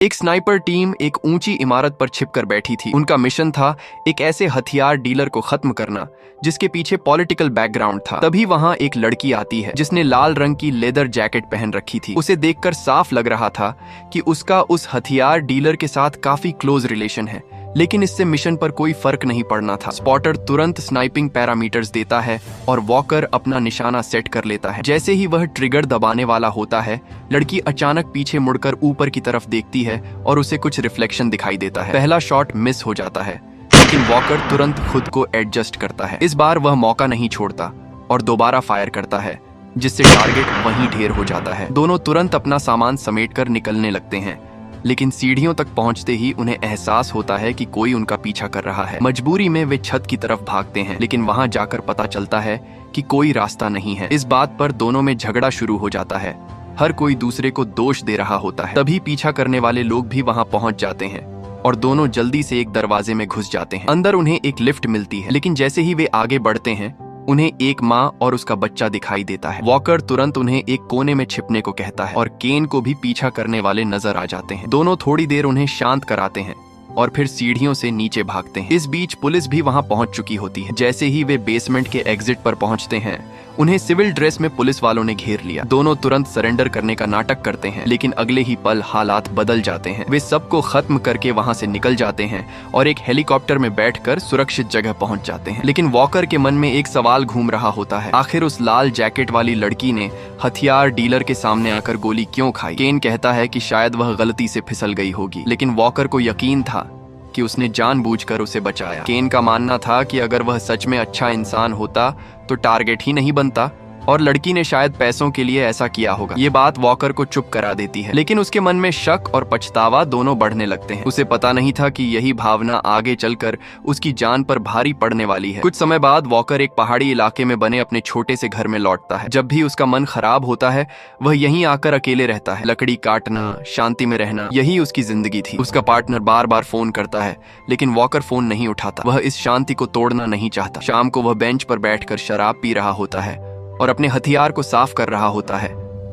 एक sniper team एक ऊंची इमारत पर छिपकर बैठी थी। उनका मिशन था एक ऐसे हथियार डीलर को खत्म करना जिसके पीछे पॉलिटिकल बैकग्राउंड था। तभी वहां एक लड़की आती है जिसने लाल रंग की लेदर जैकेट पहन रखी थी। उसे देखकर साफ लग रहा था कि उसका उस हथियार डीलर के साथ काफी क्लोज रिलेशन है, लेकिन इससे मिशन पर कोई फर्क नहीं पड़ना था। स्पॉटर तुरंत स्नाइपिंग पैरामीटर्स देता है और वॉकर अपना निशाना सेट कर लेता है। जैसे ही वह ट्रिगर दबाने वाला होता है, लड़की अचानक पीछे मुड़कर ऊपर की तरफ देखती है और उसे कुछ रिफ्लेक्शन दिखाई देता है। पहला शॉट मिस हो जाता है, लेकिन वॉकर तुरंत खुद को एडजस्ट करता है। इस बार वह मौका नहीं छोड़ता और दोबारा फायर करता है, जिससे टारगेट वहीं ढेर हो जाता है। दोनों तुरंत अपना सामान समेटकर निकलने लगते हैं, लेकिन सीढ़ियों तक पहुंचते ही उन्हें एहसास होता है कि कोई उनका पीछा कर रहा है। मजबूरी में वे छत की तरफ भागते हैं, लेकिन वहां जाकर पता चलता है कि कोई रास्ता नहीं है। इस बात पर दोनों में झगड़ा शुरू हो जाता है। हर कोई दूसरे को दोष दे रहा होता है। तभी पीछा करने वाले लोग भी वहां पहुंच जाते हैं और दोनों जल्दी से एक दरवाजे में घुस जाते हैं। अंदर उन्हें एक लिफ्ट मिलती है, लेकिन जैसे ही वे आगे बढ़ते हैं उन्हें एक माँ और उसका बच्चा दिखाई देता है। वॉकर तुरंत उन्हें एक कोने में छिपने को कहता है और केन को भी पीछा करने वाले नजर आ जाते हैं। दोनों थोड़ी देर उन्हें शांत कराते हैं और फिर सीढ़ियों से नीचे भागते हैं। इस बीच पुलिस भी वहां पहुंच चुकी होती है। जैसे ही वे बेसमेंट के एग्जिट पर पहुंचते हैं, उन्हें सिविल ड्रेस में पुलिस वालों ने घेर लिया। दोनों तुरंत सरेंडर करने का नाटक करते हैं, लेकिन अगले ही पल हालात बदल जाते हैं। वे सबको खत्म करके वहां से निकल जाते हैं और एक हेलीकॉप्टर में बैठकर सुरक्षित जगह पहुंच जाते हैं। लेकिन वॉकर के मन में एक सवाल घूम रहा होता है, आखिर उस लाल जैकेट वाली लड़की ने हथियार डीलर के सामने आकर गोली क्यों खाई? केन कहता है कि शायद वह गलती से फिसल गई होगी, लेकिन वॉकर को यकीन था कि उसने जानबूझकर उसे बचाया। केन का मानना था कि अगर वह सच में अच्छा इंसान होता तो टारगेट ही नहीं बनता और लड़की ने शायद पैसों के लिए ऐसा किया होगा। ये बात वॉकर को चुप करा देती है, लेकिन उसके मन में शक और पछतावा दोनों बढ़ने लगते हैं। उसे पता नहीं था कि यही भावना आगे चलकर उसकी जान पर भारी पड़ने वाली है। कुछ समय बाद वॉकर एक पहाड़ी इलाके में बने अपने छोटे से घर में लौटता है। जब भी उसका मन खराब होता है, वह यहीं आकर अकेले रहता है। लकड़ी काटना, शांति में रहना, यही उसकी जिंदगी थी। उसका पार्टनर बार बार फोन करता है, लेकिन वॉकर फोन नहीं उठाता। वह इस शांति को तोड़ना नहीं चाहता। शाम को वह बेंच पर बैठकर शराब पी रहा होता है और अपने हथियार को साफ कर रहा होता है।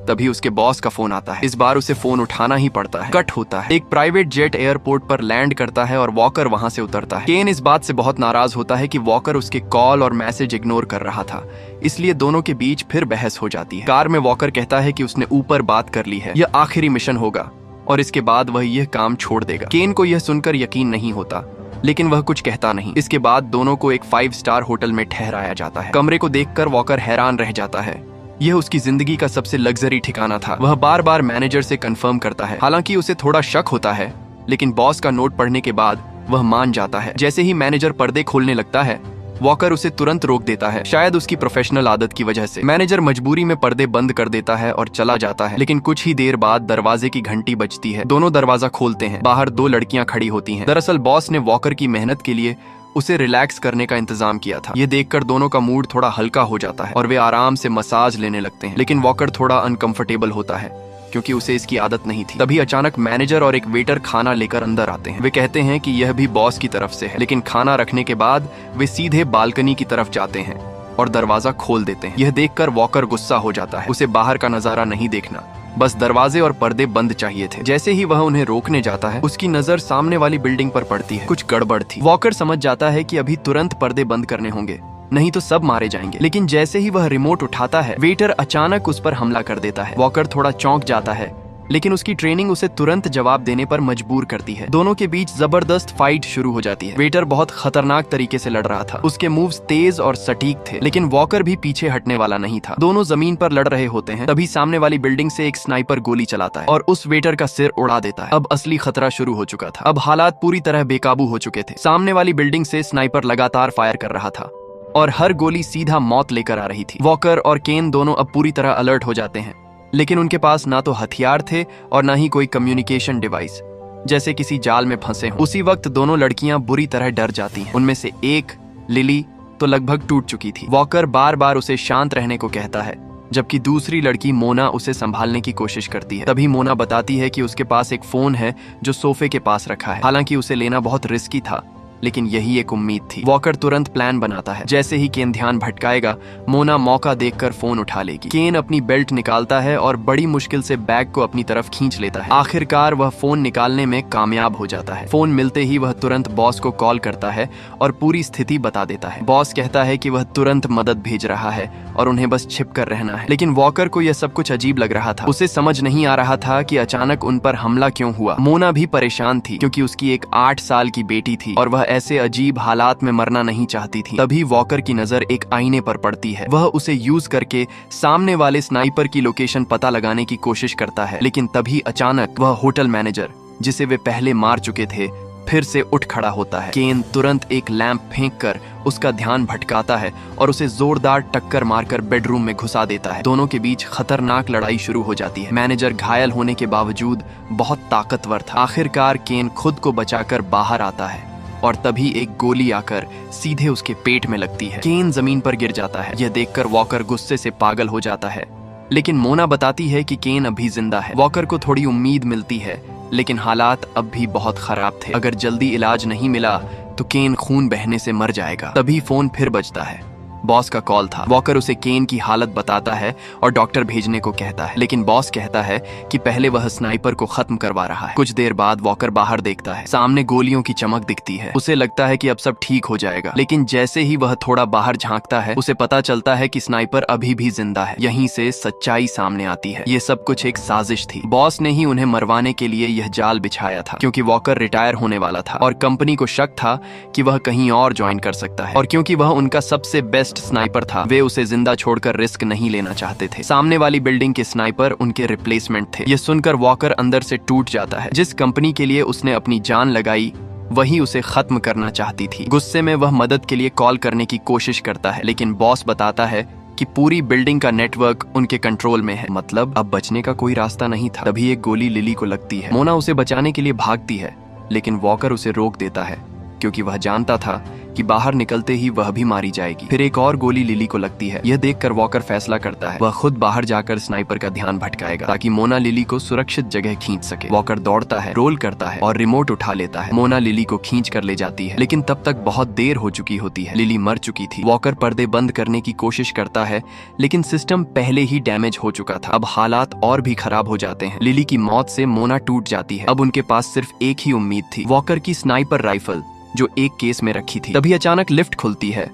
तभी उसके बॉस का फोन आता है। इस बार उसे फोन उठाना ही पड़ता है। कट होता है। एक प्राइवेट जेट एयरपोर्ट पर लैंड करता है और वॉकर वहां से उतरता है। केन इस बात से बहुत नाराज होता है कि वॉकर उसके कॉल और मैसेज इग्नोर कर रहा था, इसलिए दोनों के बीच फिर बहस हो जाती है। कार में वॉकर कहता है कि उसने ऊपर बात कर ली है, यह आखिरी मिशन होगा और इसके बाद वह यह काम छोड़ देगा। केन को यह सुनकर यकीन नहीं होता, लेकिन वह कुछ कहता नहीं। इसके बाद दोनों को एक 5 स्टार होटल में ठहराया जाता है। कमरे को देखकर वॉकर हैरान रह जाता है। यह उसकी जिंदगी का सबसे लग्जरी ठिकाना था। वह बार बार मैनेजर से कंफर्म करता है। हालांकि उसे थोड़ा शक होता है, लेकिन बॉस का नोट पढ़ने के बाद वह मान जाता है। जैसे ही मैनेजर पर्दे खोलने लगता है, वॉकर उसे तुरंत रोक देता है, शायद उसकी प्रोफेशनल आदत की वजह से। मैनेजर मजबूरी में पर्दे बंद कर देता है और चला जाता है, लेकिन कुछ ही देर बाद दरवाजे की घंटी बजती है। दोनों दरवाजा खोलते हैं। बाहर 2 लड़कियां खड़ी होती हैं। दरअसल बॉस ने वॉकर की मेहनत के लिए उसे रिलैक्स करने का इंतजाम किया था। ये देखकर दोनों का मूड थोड़ा हल्का हो जाता है और वे आराम से मसाज लेने लगते हैं। लेकिन वॉकर थोड़ा अनकंफर्टेबल होता है क्योंकि उसे इसकी आदत नहीं थी। तभी अचानक मैनेजर और एक वेटर खाना लेकर अंदर आते हैं। वे कहते हैं कि यह भी बॉस की तरफ से है, लेकिन खाना रखने के बाद वे सीधे बालकनी की तरफ जाते हैं और दरवाजा खोल देते हैं। यह देखकर वॉकर गुस्सा हो जाता है। उसे बाहर का नजारा नहीं देखना, बस दरवाजे और पर्दे बंद चाहिए थे। जैसे ही वह उन्हें रोकने जाता है, उसकी नजर सामने वाली बिल्डिंग पर पड़ती है। कुछ गड़बड़ थी। वॉकर समझ जाता है कि अभी तुरंत पर्दे बंद करने होंगे, नहीं तो सब मारे जाएंगे। लेकिन जैसे ही वह रिमोट उठाता है, वेटर अचानक उस पर हमला कर देता है। वॉकर थोड़ा चौंक जाता है, लेकिन उसकी ट्रेनिंग उसे तुरंत जवाब देने पर मजबूर करती है। दोनों के बीच जबरदस्त फाइट शुरू हो जाती है। वेटर बहुत खतरनाक तरीके से लड़ रहा था। उसके मूव्स तेज और सटीक थे, लेकिन वॉकर भी पीछे हटने वाला नहीं था। दोनों जमीन पर लड़ रहे होते हैं। तभी सामने वाली बिल्डिंग से एक स्नाइपर गोली चलाता है और उस वेटर का सिर उड़ा देता है। अब असली खतरा शुरू हो चुका था। अब हालात पूरी तरह बेकाबू हो चुके थे। सामने वाली बिल्डिंग से स्नाइपर लगातार फायर कर रहा था और हर गोली सीधा मौत लेकर आ रही थी। वॉकर और केन दोनों अब पूरी तरह अलर्ट हो जाते हैं, लेकिन उनके पास ना तो हथियार थे और ना ही कोई कम्युनिकेशन डिवाइस, जैसे किसी जाल में फंसे हों। उसी वक्त दोनों लड़कियां बुरी तरह डर जाती हैं। उनमें से एक, लिली, तो लगभग टूट चुकी थी। वॉकर बार बार उसे शांत रहने को कहता है, जबकि दूसरी लड़की मोना उसे संभालने की कोशिश करती है। तभी मोना बताती है कि उसके पास एक फोन है जो सोफे के पास रखा है। हालांकि उसे लेना बहुत रिस्की था, लेकिन यही एक उम्मीद थी। वॉकर तुरंत प्लान बनाता है। जैसे ही केन ध्यान भटकाएगा, मोना मौका देखकर फोन उठा लेगी। केन अपनी बेल्ट निकालता है और बड़ी मुश्किल से बैग को अपनी तरफ खींच लेता है। आखिरकार वह फोन निकालने में कामयाब हो जाता है। फोन मिलते ही वह तुरंत बॉस को कॉल करता है और पूरी स्थिति बता देता है। बॉस कहता है कि वह तुरंत मदद भेज रहा है और उन्हें बस छिप कर रहना है। लेकिन वॉकर को यह सब कुछ अजीब लग रहा था। उसे समझ नहीं आ रहा था कि अचानक उन पर हमला क्यों हुआ। मोना भी परेशान थी क्योंकि उसकी एक 8 साल की बेटी थी और वह ऐसे अजीब हालात में मरना नहीं चाहती थी। तभी वॉकर की नजर एक आईने पर पड़ती है। वह उसे यूज करके सामने वाले स्नाइपर की लोकेशन पता लगाने की कोशिश करता है। लेकिन तभी अचानक वह होटल मैनेजर, जिसे वे पहले मार चुके थे, फिर से उठ खड़ा होता है। केन तुरंत एक लैंप फेंककर उसका ध्यान भटकाता है और उसे जोरदार टक्कर मारकर बेडरूम में घुसा देता है। दोनों के बीच खतरनाक लड़ाई शुरू हो जाती है। मैनेजर घायल होने के बावजूद बहुत ताकतवर था। आखिरकार केन खुद को बचाकर बाहर आता है और तभी एक गोली आकर सीधे उसके पेट में लगती है। केन जमीन पर गिर जाता है। यह देखकर वॉकर गुस्से से पागल हो जाता है, लेकिन मोना बताती है कि केन अभी जिंदा है। वॉकर को थोड़ी उम्मीद मिलती है, लेकिन हालात अब भी बहुत खराब थे। अगर जल्दी इलाज नहीं मिला तो केन खून बहने से मर जाएगा। तभी फोन फिर बजता है। बॉस का कॉल था। वॉकर उसे केन की हालत बताता है और डॉक्टर भेजने को कहता है, लेकिन बॉस कहता है कि पहले वह स्नाइपर को खत्म करवा रहा है। कुछ देर बाद वॉकर बाहर देखता है। सामने गोलियों की चमक दिखती है। उसे लगता है कि अब सब ठीक हो जाएगा, लेकिन जैसे ही वह थोड़ा बाहर झांकता है, उसे पता चलता है कि स्नाइपर अभी भी जिंदा है। यहीं से सच्चाई सामने आती है। ये सब कुछ एक साजिश थी। बॉस ने ही उन्हें मरवाने के लिए यह जाल बिछाया था, क्योंकि वॉकर रिटायर होने वाला था और कंपनी को शक था कि वह कहीं और ज्वाइन कर सकता है। और क्योंकि वह उनका सबसे बेस्ट स्नाइपर था, वे उसे जिंदा छोड़कर रिस्क नहीं लेना चाहते थे। सामने वाली बिल्डिंग के स्नाइपर उनके रिप्लेसमेंट थे। यह सुनकर वॉकर अंदर से टूट जाता है। जिस कंपनी के लिए उसने अपनी जान लगाई, वही उसे खत्म करना चाहती थी। गुस्से में वह मदद के लिए कॉल करने की कोशिश करता है, लेकिन बॉस बताता है कि पूरी बिल्डिंग का नेटवर्क उनके कंट्रोल में है। मतलब अब बचने का कोई रास्ता नहीं था। तभी एक गोली लिली को लगती है। मोना उसे बचाने के लिए भागती है, लेकिन वॉकर उसे रोक देता है, क्योंकि वह जानता था कि बाहर निकलते ही वह भी मारी जाएगी। फिर एक और गोली लिली को लगती है। यह देखकर वॉकर फैसला करता है वह खुद बाहर जाकर स्नाइपर का ध्यान भटकाएगा, ताकि मोना लिली को सुरक्षित जगह खींच सके। वॉकर दौड़ता है, रोल करता है और रिमोट उठा लेता है। मोना लिली को खींच कर ले जाती है, लेकिन तब तक बहुत देर हो चुकी होती है। लिली मर चुकी थी। वॉकर पर्दे बंद करने की कोशिश करता है, लेकिन सिस्टम पहले ही डैमेज हो चुका था। अब हालात और भी खराब हो जाते हैं। लिली की मौत से मोना टूट जाती है। अब उनके पास सिर्फ एक ही उम्मीद थी, वॉकर की स्नाइपर राइफल, जो एक केस में रखी थी। तभी अचानक लिफ्ट खुलती है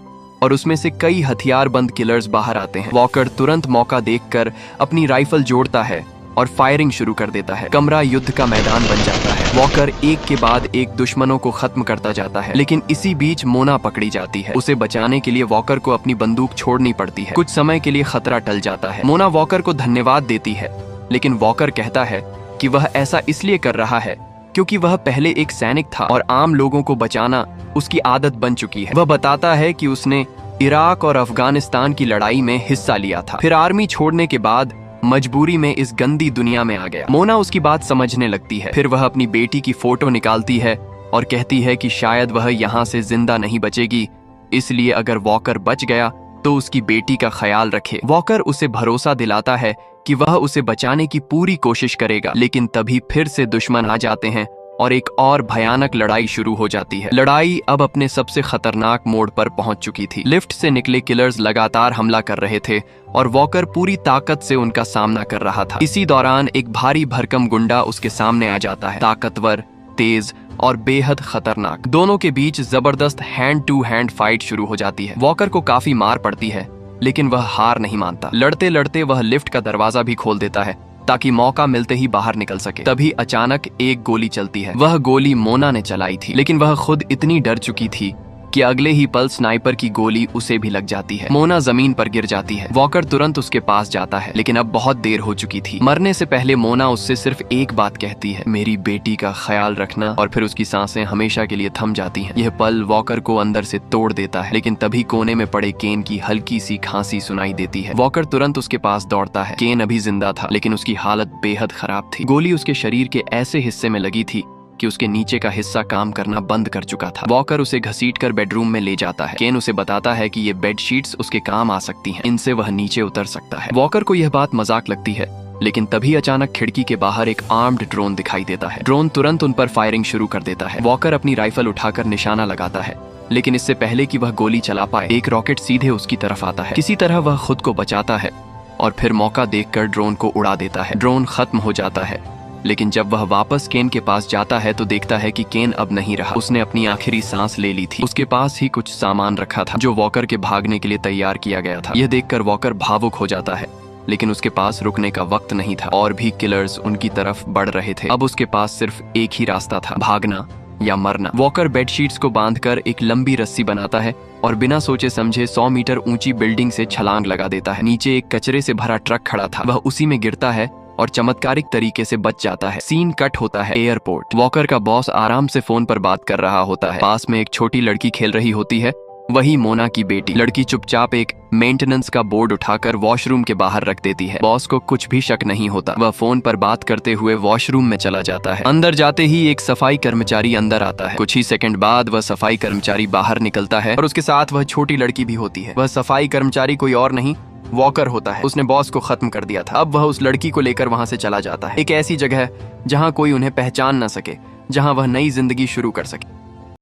और उसमें से कई हथियारबंद किलर्स बाहर आते हैं। वॉकर तुरंत मौका देखकर अपनी राइफल जोड़ता है और फायरिंग शुरू कर देता है। कमरा युद्ध का मैदान बन जाता है। वॉकर एक के बाद एक दुश्मनों को खत्म करता जाता है, लेकिन इसी बीच मोना पकड़ी जाती है। उसे बचाने के लिए वॉकर को अपनी बंदूक छोड़नी पड़ती है। कुछ समय के लिए खतरा टल जाता है। मोना वॉकर को धन्यवाद देती है, लेकिन वॉकर कहता है कि वह ऐसा इसलिए कर रहा है क्योंकि वह पहले एक सैनिक था और आम लोगों को बचाना उसकी आदत बन चुकी है। वह बताता है कि उसने इराक और अफगानिस्तान की लड़ाई में हिस्सा लिया था, फिर आर्मी छोड़ने के बाद मजबूरी में इस गंदी दुनिया में आ गया। मोना उसकी बात समझने लगती है। फिर वह अपनी बेटी की फोटो निकालती है और कहती है कि शायद वह यहाँ से जिंदा नहीं बचेगी, इसलिए अगर वॉकर बच गया तो उसकी बेटी का ख्याल रखे। वॉकर उसे भरोसा दिलाता है कि वह उसे बचाने की पूरी कोशिश करेगा, लेकिन तभी फिर से दुश्मन आ जाते हैं और एक और भयानक लड़ाई शुरू हो जाती है। लड़ाई अब अपने सबसे खतरनाक मोड़ पर पहुंच चुकी थी। लिफ्ट से निकले किलर्स लगातार हमला कर रहे थे और वॉकर पूरी ताकत से उनका सामना कर रहा था। इसी दौरान एक भारी भरकम गुंडा उसके सामने आ जाता है, ताकतवर, तेज और बेहद खतरनाक। दोनों के बीच जबरदस्त हैंड टू हैंड फाइट शुरू हो जाती है। वॉकर को काफी मार पड़ती है, लेकिन वह हार नहीं मानता। लड़ते लड़ते वह लिफ्ट का दरवाजा भी खोल देता है ताकि मौका मिलते ही बाहर निकल सके। तभी अचानक एक गोली चलती है। वह गोली मोना ने चलाई थी, लेकिन वह खुद इतनी डर चुकी थी कि अगले ही पल स्नाइपर की गोली उसे भी लग जाती है। मोना जमीन पर गिर जाती है। वॉकर तुरंत उसके पास जाता है, लेकिन अब बहुत देर हो चुकी थी। मरने से पहले मोना उससे सिर्फ एक बात कहती है, मेरी बेटी का ख्याल रखना, और फिर उसकी सांसें हमेशा के लिए थम जाती हैं। यह पल वॉकर को अंदर से तोड़ देता है, लेकिन तभी कोने में पड़े केन की हल्की सी खांसी सुनाई देती है। वॉकर तुरंत उसके पास दौड़ता है। केन अभी जिंदा था, लेकिन उसकी हालत बेहद खराब थी। गोली उसके शरीर के ऐसे हिस्से में लगी थी कि उसके नीचे का हिस्सा काम करना बंद कर चुका था। वॉकर उसे घसीटकर बेडरूम में ले जाता है। केन उसे बताता है कि ये बेड शीट्स उसके काम आ सकती हैं, इनसे वह नीचे उतर सकता है। वॉकर को यह बात मजाक लगती है, लेकिन तभी अचानक खिड़की के बाहर एक आर्म्ड ड्रोन दिखाई देता है। ड्रोन तुरंत उन पर फायरिंग शुरू कर देता है। वॉकर अपनी राइफल उठाकर निशाना लगाता है, लेकिन इससे पहले कि वह गोली चला पाए एक रॉकेट सीधे उसकी तरफ आता है। किसी तरह वह खुद को बचाता है और फिर मौका देखकर ड्रोन को उड़ा देता है। ड्रोन खत्म हो जाता है, लेकिन जब वह वापस केन के पास जाता है तो देखता है कि केन अब नहीं रहा। उसने अपनी आखिरी सांस ले ली थी। उसके पास ही कुछ सामान रखा था जो वॉकर के भागने के लिए तैयार किया गया था। यह देखकर वॉकर भावुक हो जाता है, लेकिन उसके पास रुकने का वक्त नहीं था। और भी किलर्स उनकी तरफ बढ़ रहे थे। अब उसके पास सिर्फ एक ही रास्ता था, भागना या मरना। वॉकर बेडशीट्स को बांधकर एक लंबी रस्सी बनाता है और बिना सोचे समझे 100 मीटर ऊंची बिल्डिंग से छलांग लगा देता है। नीचे एक कचरे से भरा ट्रक खड़ा था, वह उसी में गिरता है और चमत्कारिक तरीके से बच जाता है। सीन कट होता है एयरपोर्ट। वॉकर का बॉस आराम से फोन पर बात कर रहा होता है। पास में एक छोटी लड़की खेल रही होती है, वही मोना की बेटी। लड़की चुपचाप एक मेंटेनेंस का बोर्ड उठाकर वॉशरूम के बाहर रख देती है। बॉस को कुछ भी शक नहीं होता। वह फोन पर बात करते हुए वॉशरूम में चला जाता है। अंदर जाते ही एक सफाई कर्मचारी अंदर आता है। कुछ ही सेकंड बाद वह सफाई कर्मचारी बाहर निकलता है और उसके साथ वह छोटी लड़की भी होती है। वह सफाई कर्मचारी कोई और नहीं, वॉकर होता है। उसने बॉस को खत्म कर दिया था। अब वह उस लड़की को लेकर वहां से चला जाता है, एक ऐसी जगह जहां कोई उन्हें पहचान न सके, जहां वह नई जिंदगी शुरू कर सके।